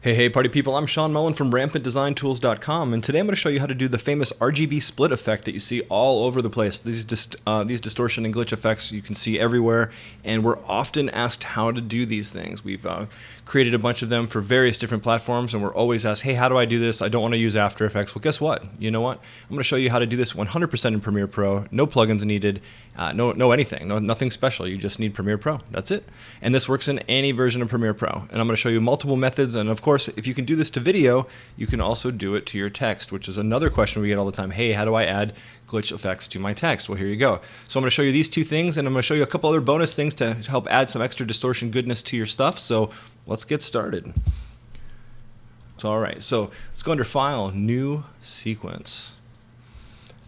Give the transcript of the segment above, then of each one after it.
Hey party people, I'm Sean Mullen from RampantDesignTools.com, and today I'm going to show you how to do the famous RGB split effect that you see all over the place. These distortion and glitch effects you can see everywhere, and we're often asked how to do these things. We've created a bunch of them for various different platforms, and we're always asked, hey, how do I do this? I don't want to use After Effects. Well, guess what? You know what? I'm going to show you how to do this 100% in Premiere Pro. No plugins needed, no anything, nothing special. You just need Premiere Pro. That's it. And this works in any version of Premiere Pro. And I'm going to show you multiple methods, and of course, if you can do this to video, you can also do it to your text, which is another question we get all the time. Hey, how do I add glitch effects to my text? Well, here you go. So I'm going to show you these two things, and I'm going to show you a couple other bonus things to help add some extra distortion goodness to your stuff. So let's get started. So, all right, so let's go under File, New Sequence.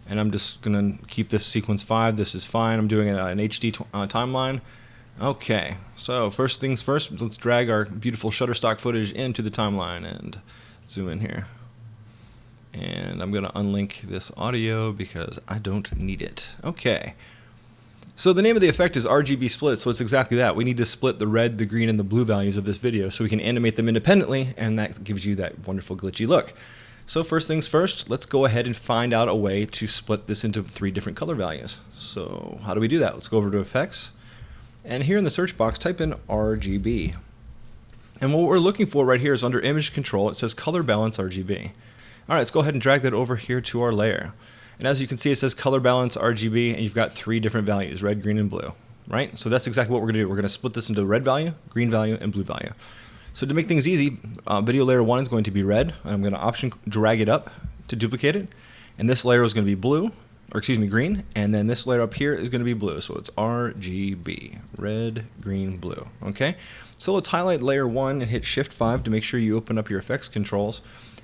And I'm just going to keep this sequence 5. This is fine. I'm doing an HD timeline. Okay, so first things first, let's drag our beautiful Shutterstock footage into the timeline and zoom in here. And I'm going to unlink this audio because I don't need it. Okay, so the name of the effect is RGB Split, so it's exactly that. We need to split the red, the green, and the blue values of this video so we can animate them independently, and that gives you that wonderful glitchy look. So first things first, let's go ahead and find out a way to split this into 3 different color values. So how do we do that? Let's go over to Effects. And here in the search box, type in RGB. And what we're looking for right here is under Image Control, it says Color Balance RGB. All right, let's go ahead and drag that over here to our layer. And as you can see, it says Color Balance RGB, and you've got 3 different values, red, green, and blue, right? So that's exactly what we're going to do. We're going to split this into red value, green value, and blue value. So to make things easy, video layer 1 is going to be red. And I'm going to option drag it up to duplicate it. And this layer is going to be blue. Or excuse me, green, and then this layer up here is going to be blue, so it's RGB, red, green, blue, okay? So let's highlight layer 1 and hit Shift 5 to make sure you open up your effects controls.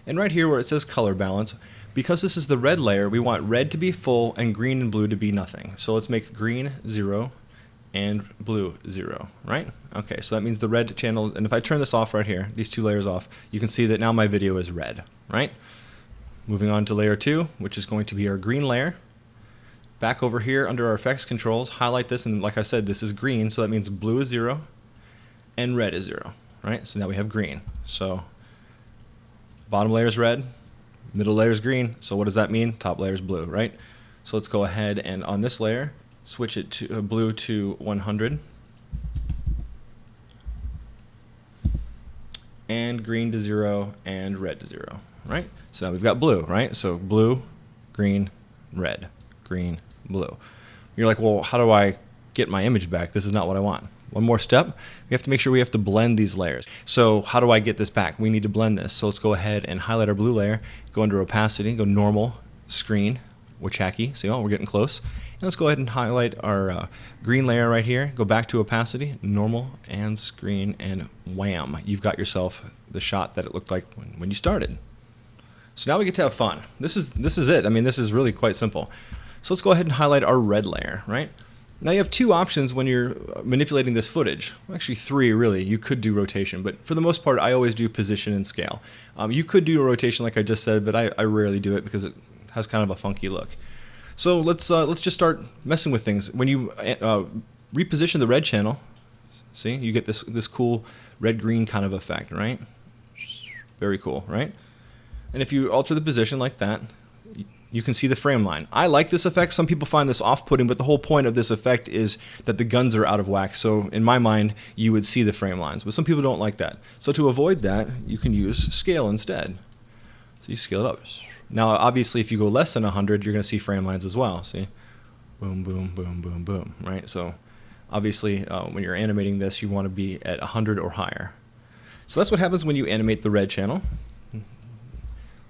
And right here where it says color balance, because this is the red layer, we want red to be full and green and blue to be nothing. So let's make green 0 and blue 0, right? Okay, so that means the red channel, and if I turn this off right here, these 2 layers off, you can see that now my video is red, right? Moving on to layer 2, which is going to be our green layer. Back over here under our effects controls, highlight this, and like I said, this is green, so that means blue is 0 and red is 0, right? So now we have green. So bottom layer is red, middle layer is green, so what does that mean? Top layer is blue, right? So let's go ahead and on this layer, switch it to blue to 100 and green to 0 and red to 0, right? So now we've got blue, right? So blue, green, red, green, blue. You're like, well, how do I get my image back? This is not what I want. One more step. We have to make sure we have to blend these layers. So how do I get this back? We need to blend this. So let's go ahead and highlight our blue layer, go under opacity, go normal, screen, Wachaki. See, oh, we're getting close. And let's go ahead and highlight our green layer right here, go back to opacity, normal, and screen, and wham, you've got yourself the shot that it looked like when you started. So now we get to have fun. This is it. I mean, this is really quite simple. So let's go ahead and highlight our red layer, right? Now you have 2 options when you're manipulating this footage. Actually 3 really. You could do rotation, but for the most part I always do position and scale. You could do a rotation like I just said, but I rarely do it because it has kind of a funky look. So let's just start messing with things. When you reposition the red channel, see, you get this cool red-green kind of effect, right? Very cool, right? And if you alter the position like that, you can see the frame line. I like this effect. Some people find this off-putting, but the whole point of this effect is that the guns are out of whack. So in my mind, you would see the frame lines, but some people don't like that. So to avoid that, you can use scale instead. So you scale it up. Now, obviously, if you go less than 100, you're going to see frame lines as well. See? Boom, boom, boom, boom, boom, right? So obviously, when you're animating this, you want to be at 100 or higher. So that's what happens when you animate the red channel.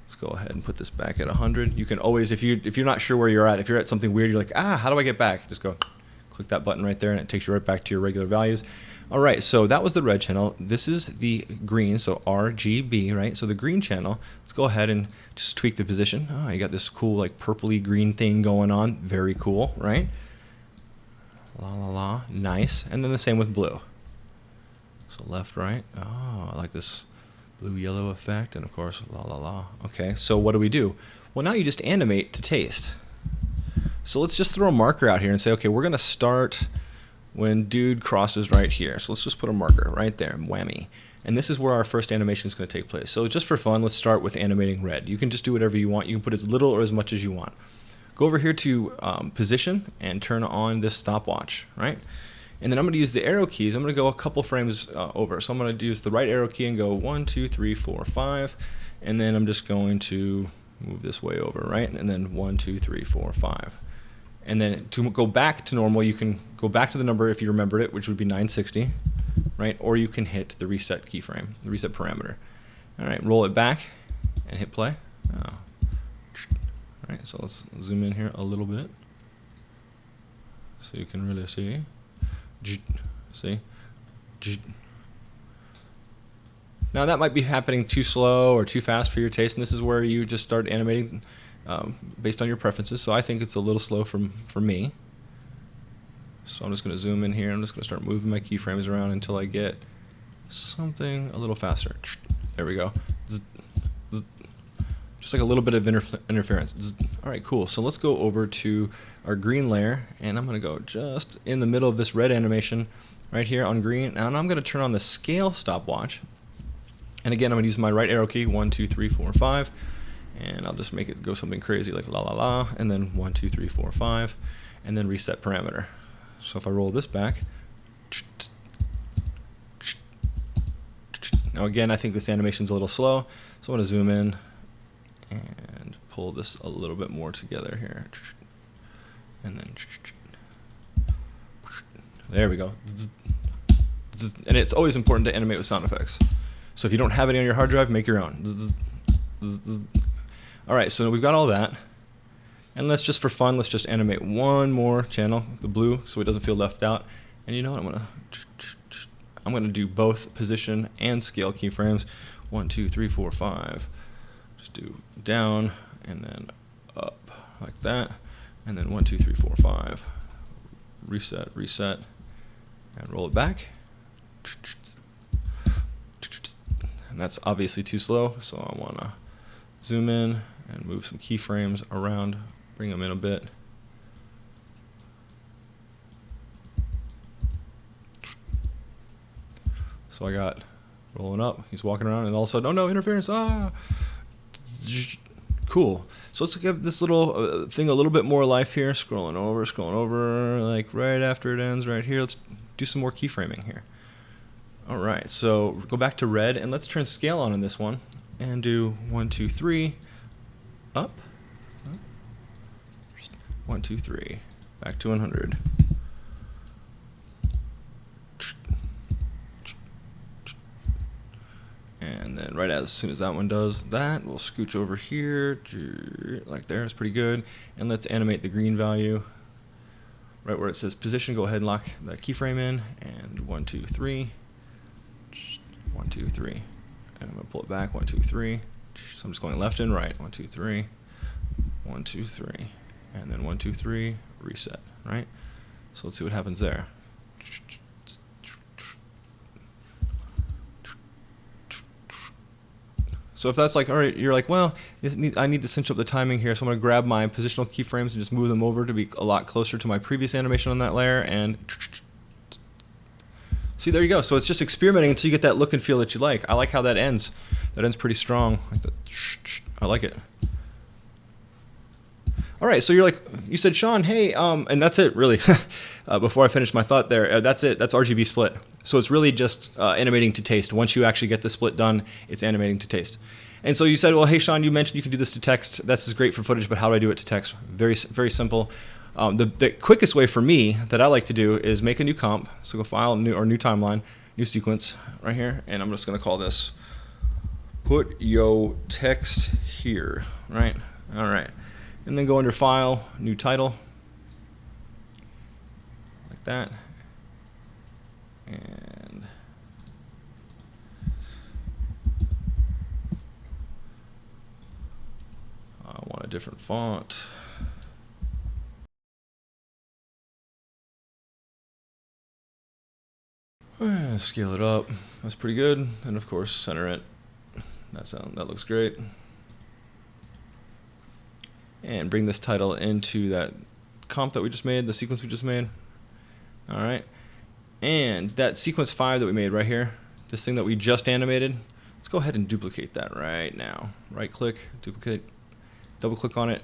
Let's go ahead and put this back at 100. You can always, if you're not sure where you're at, if you're at something weird, you're like, how do I get back? Just go click that button right there, and it takes you right back to your regular values. All right, so that was the red channel. This is the green, so RGB, right? So the green channel, let's go ahead and just tweak the position. Oh, you got this cool like purpley green thing going on. Very cool, right? La la la, nice. And then the same with blue. So left, right. Oh, I like this blue yellow effect, and of course la la la. Okay, so what do? Well, now you just animate to taste. So let's just throw a marker out here and say, okay, we're gonna start when dude crosses right here. So let's just put a marker right there, whammy. And this is where our first animation is going to take place. So just for fun, let's start with animating red. You can just do whatever you want. You can put as little or as much as you want. Go over here to position and turn on this stopwatch, right? And then I'm going to use the arrow keys. I'm going to go a couple frames over. So I'm going to use the right arrow key and go 1, 2, 3, 4, 5. And then I'm just going to move this way over, right? And then 1, 2, 3, 4, 5. And then to go back to normal, you can go back to the number if you remembered it, which would be 960, right? Or you can hit the reset keyframe, the reset parameter. All right, roll it back and hit play. All right, so let's zoom in here a little bit so you can really see. See? Now that might be happening too slow or too fast for your taste, and this is where you just start animating based on your preferences. So I think it's a little slow for me. So I'm just going to zoom in here. I'm just going to start moving my keyframes around until I get something a little faster. There we go. Just like a little bit of interference. All right, cool. So let's go over to our green layer, and I'm going to go just in the middle of this red animation right here on green, and I'm going to turn on the scale stopwatch. And again, I'm going to use my right arrow key, 1, 2, 3, 4, 5, and I'll just make it go something crazy like la la la, and then 1, 2, 3, 4, 5, and then reset parameter. So if I roll this back, now again, I think this animation's a little slow, so I'm going to zoom in and pull this a little bit more together here. And then there we go. And it's always important to animate with sound effects. So if you don't have any on your hard drive, make your own. All right, so we've got all that. And let's just, for fun, let's just animate one more channel, the blue, so it doesn't feel left out. And you know what, I'm gonna do both position and scale keyframes. 1, 2, 3, 4, 5. Just do down and then up like that. And then 1, 2, 3, 4, 5. Reset, reset, and roll it back. And that's obviously too slow, so I want to zoom in and move some keyframes around, bring them in a bit. So I got rolling up, he's walking around, and all of a sudden, oh no, interference, ah! Cool. So let's give this little thing a little bit more life here, scrolling over, like right after it ends right here. Let's do some more keyframing here. All right, so go back to red, and let's turn scale on in this one, and do 1, 2, 3, up, 1, 2, 3, back to 100. And then right as soon as that one does that, we'll scooch over here, like there, it's pretty good. And let's animate the green value. Right where it says position, go ahead and lock that keyframe in, and 1, 2, 3. 1, 2, 3, and I'm going to pull it back, 1, 2, 3. So I'm just going left and right, 1, 2, 3, 1, 2, 3, and then 1, 2, 3, reset, right? So let's see what happens there. So if that's like, all right, you're like, well, I need to cinch up the timing here, so I'm going to grab my positional keyframes and just move them over to be a lot closer to my previous animation on that layer, and see, there you go. So it's just experimenting until you get that look and feel that you like. I like how that ends. That ends pretty strong. Like that. I like it. All right, so you're like, you said, Sean, hey, and that's it, really. Before I finish my thought there, that's it. That's RGB split. So it's really just animating to taste. Once you actually get the split done, it's animating to taste. And so you said, well, hey, Sean, you mentioned you could do this to text. This is great for footage, but how do I do it to text? Very, very simple. The quickest way for me that I like to do is make a new comp. So go File, new Timeline, New Sequence, right here, and I'm just going to call this Put Yo Text Here, right? All right. And then go under File, New Title, like that. And I want a different font. Scale it up. That's pretty good. And of course, center it. That looks great. And bring this title into that comp that we just made, the sequence we just made. All right. And that sequence 5 that we made right here, this thing that we just animated. Let's go ahead and duplicate that right now. Right click, duplicate, double click on it.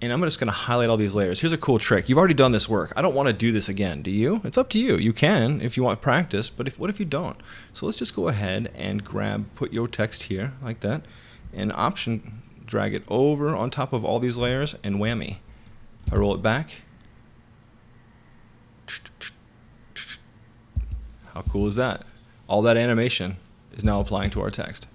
And I'm just going to highlight all these layers. Here's a cool trick. You've already done this work. I don't want to do this again. Do you? It's up to you. You can if you want practice, but what if you don't? So let's just go ahead and put your text here like that, and Option drag it over on top of all these layers, and whammy. I roll it back. How cool is that? All that animation is now applying to our text.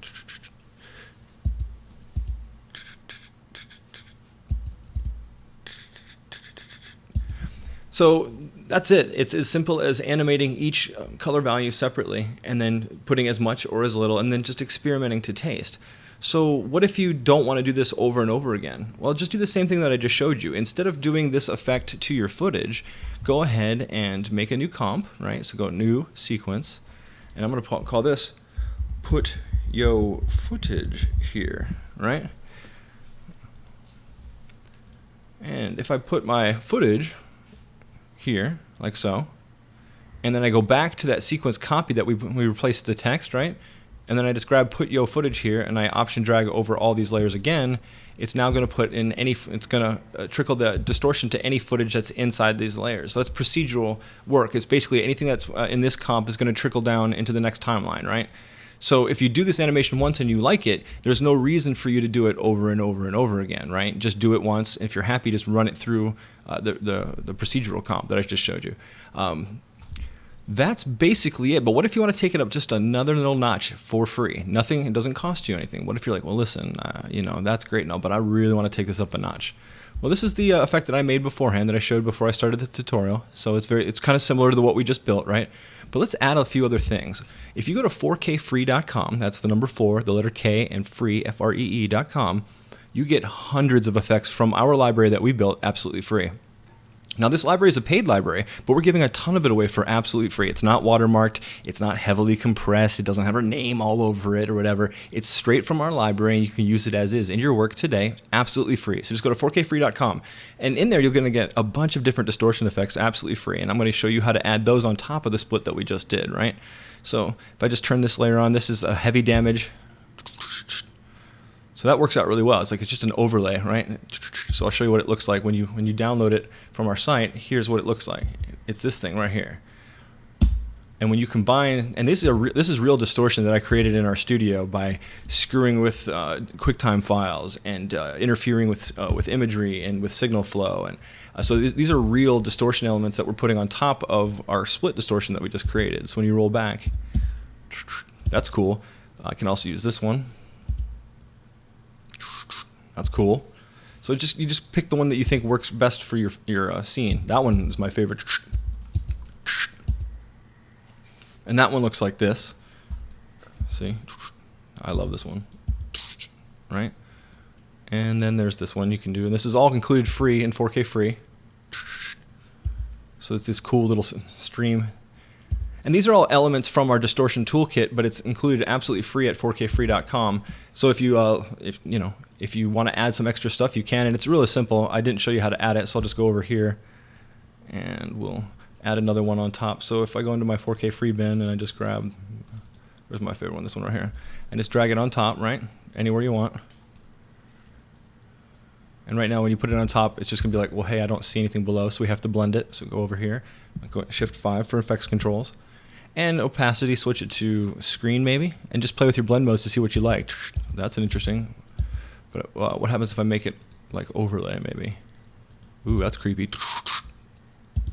So that's it. It's as simple as animating each color value separately and then putting as much or as little and then just experimenting to taste. So what if you don't want to do this over and over again? Well, just do the same thing that I just showed you. Instead of doing this effect to your footage, go ahead and make a new comp, right? So go New, Sequence, and I'm going to call this Put Yo Footage Here, right? And if I put my footage here, like so, and then I go back to that sequence copy that we replaced the text, right? And then I just grab Put Yo Footage here, and I Option drag over all these layers again. It's now going to put in it's going to trickle the distortion to any footage that's inside these layers. So that's procedural work. It's basically anything that's in this comp is going to trickle down into the next timeline, right? So if you do this animation once and you like it, there's no reason for you to do it over and over and over again, right? Just do it once. If you're happy, just run it through the procedural comp that I just showed you. That's basically it. But what if you want to take it up just another little notch for free? Nothing, it doesn't cost you anything. What if you're like, well, listen, you know, that's great and all, but I really want to take this up a notch. Well, this is the effect that I made beforehand that I showed before I started the tutorial. So it's kind of similar to what we just built, right? But let's add a few other things. If you go to 4kfree.com, that's the number 4, the letter K, and free, F-R-E-E.com, you get hundreds of effects from our library that we built absolutely free. Now, this library is a paid library, but we're giving a ton of it away for absolutely free. It's not watermarked, it's not heavily compressed, it doesn't have our name all over it or whatever. It's straight from our library, and you can use it as is in your work today, absolutely free. So just go to 4kfree.com, and in there you're going to get a bunch of different distortion effects absolutely free, and I'm going to show you how to add those on top of the split that we just did, right? So if I just turn this layer on, this is a heavy damage. So that works out really well. It's just an overlay, right? So I'll show you what it looks like when you download it from our site. Here's what it looks like. It's this thing right here. And when you combine, and this is real distortion that I created in our studio by screwing with QuickTime files and interfering with imagery and with signal flow. And so these are real distortion elements that we're putting on top of our split distortion that we just created. So when you roll back, that's cool. I can also use this one. That's cool. So you just pick the one that you think works best for your scene. That one is my favorite. And that one looks like this. See? I love this one. Right? And then there's this one you can do. And this is all included free in 4K free. So it's this cool little stream. And these are all elements from our distortion toolkit, but it's included absolutely free at 4kfree.com. So if you want to add some extra stuff, you can, and it's really simple. I didn't show you how to add it, so I'll just go over here, and we'll add another one on top. So if I go into my 4K free bin and I just grab, where's my favorite one? This one right here, and just drag it on top, right? Anywhere you want. And right now, when you put it on top, it's just gonna be like, well, hey, I don't see anything below, so we have to blend it. So go over here, go Shift 5 for effects controls. And opacity, switch it to screen maybe, and just play with your blend modes to see what you like. That's an interesting. But what happens if I make it like overlay maybe? Ooh, that's creepy.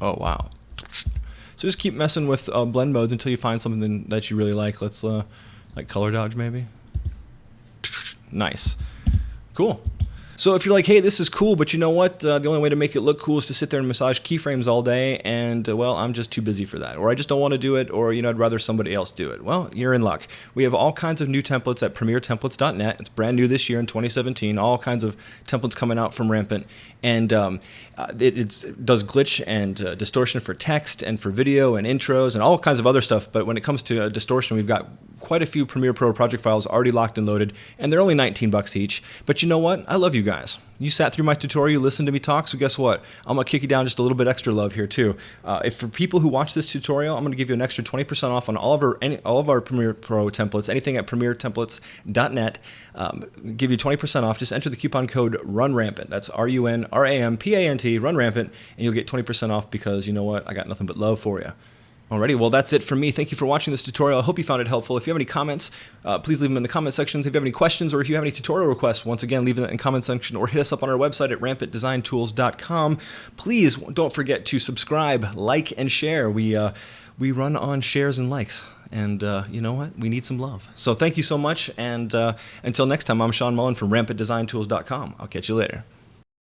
Oh wow. So just keep messing with blend modes until you find something that you really like. Let's like color dodge maybe. Nice. Cool. So if you're like, hey, this is cool, but you know what? The only way to make it look cool is to sit there and massage keyframes all day, and well, I'm just too busy for that. Or I just don't want to do it, or I'd rather somebody else do it. Well, you're in luck. We have all kinds of new templates at premieretemplates.net. It's brand new this year in 2017. All kinds of templates coming out from Rampant. And it does glitch and distortion for text and for video and intros and all kinds of other stuff. But when it comes to distortion, we've got quite a few Premiere Pro project files already locked and loaded, and they're only $19 each. But you know what? I love you guys. You sat through my tutorial, you listened to me talk, so guess what? I'm going to kick you down just a little bit extra love here too. If for people who watch this tutorial, I'm going to give you an extra 20% off on all of our Premiere Pro templates, anything at premieretemplates.net. Give you 20% off. Just enter the coupon code RUNRAMPANT. That's RUNRAMPANT, RUNRAMPANT, and you'll get 20% off because you know what? I got nothing but love for you. Alrighty, well that's it from me. Thank you for watching this tutorial. I hope you found it helpful. If you have any comments, please leave them in the comment sections. If you have any questions or if you have any tutorial requests, once again, leave them in the comment section or hit us up on our website at rampantdesigntools.com. Please don't forget to subscribe, like, and share. We run on shares and likes, and you know what? We need some love. So thank you so much, and until next time, I'm Sean Mullen from rampantdesigntools.com. I'll catch you later.